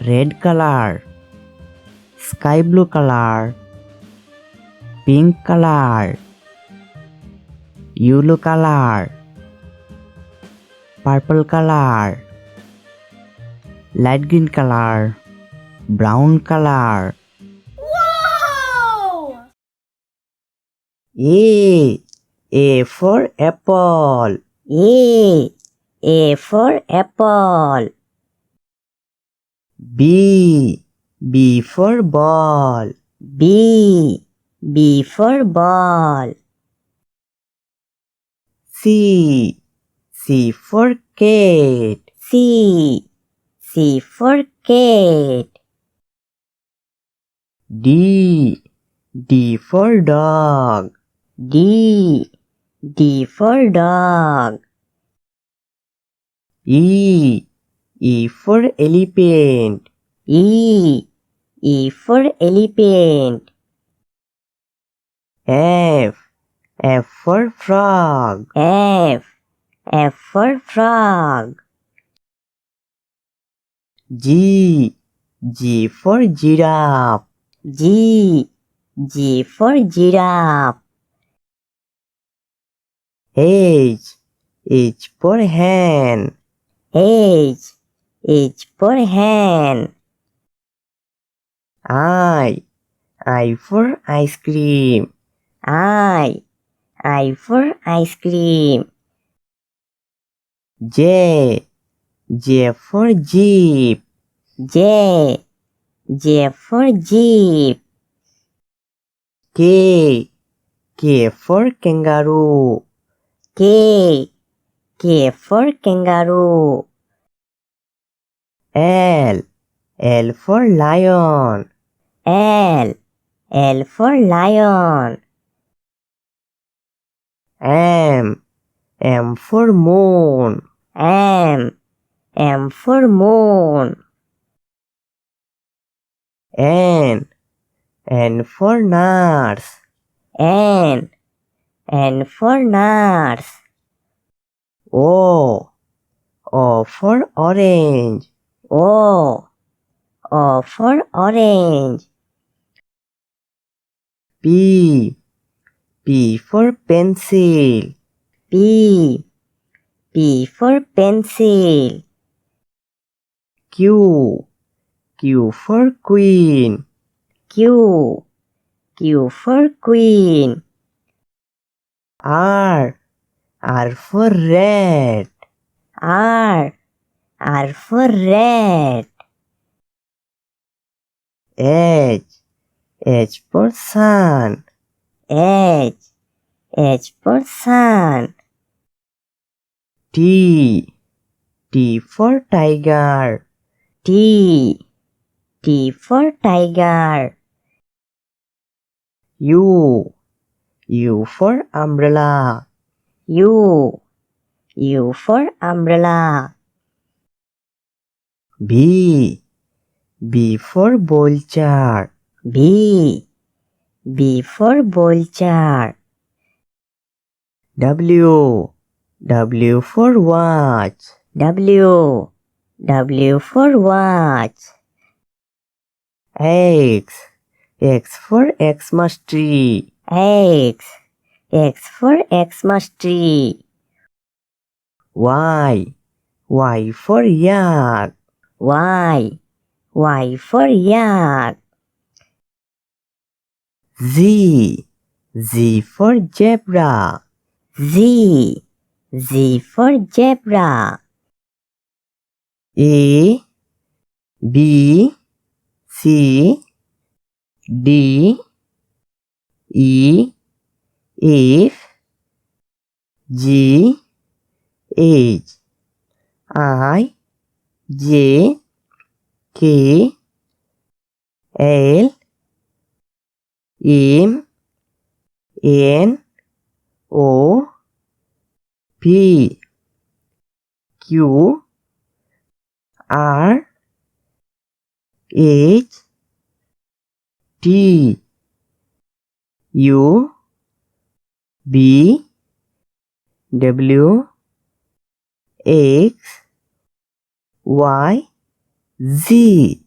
red color, sky blue color, pink color, yellow color, purple color, light green color, brown color. Wow! A for apple. A for apple. B for ball. B for ball. C for cat. C for cat. D for dog. D for dog. E for elephant. E for elephant. F for frog. F for frog. G for giraffe. G for giraffe. H for hen. H for hen. I for ice cream. I for ice cream. J for jeep. J for jeep. K for kangaroo. K for kangaroo. L for lion. L for lion. M for moon. M for moon. N for nurse. N for nurse. O for orange. O for orange. P for pencil. P for pencil. Q for queen. Q for queen. R for rat. R for rat. H for sun. H for sun. T for tiger. T for tiger. U for umbrella. U for umbrella. B for vulture. B for vulture. W for watch. W for watch. X for Xmas tree. X for Xmas tree. Y for yak. Y for yak. Z for zebra. Z for zebra. A B C D E F G H I J K L M N O P Q R H T U B W X Y Z.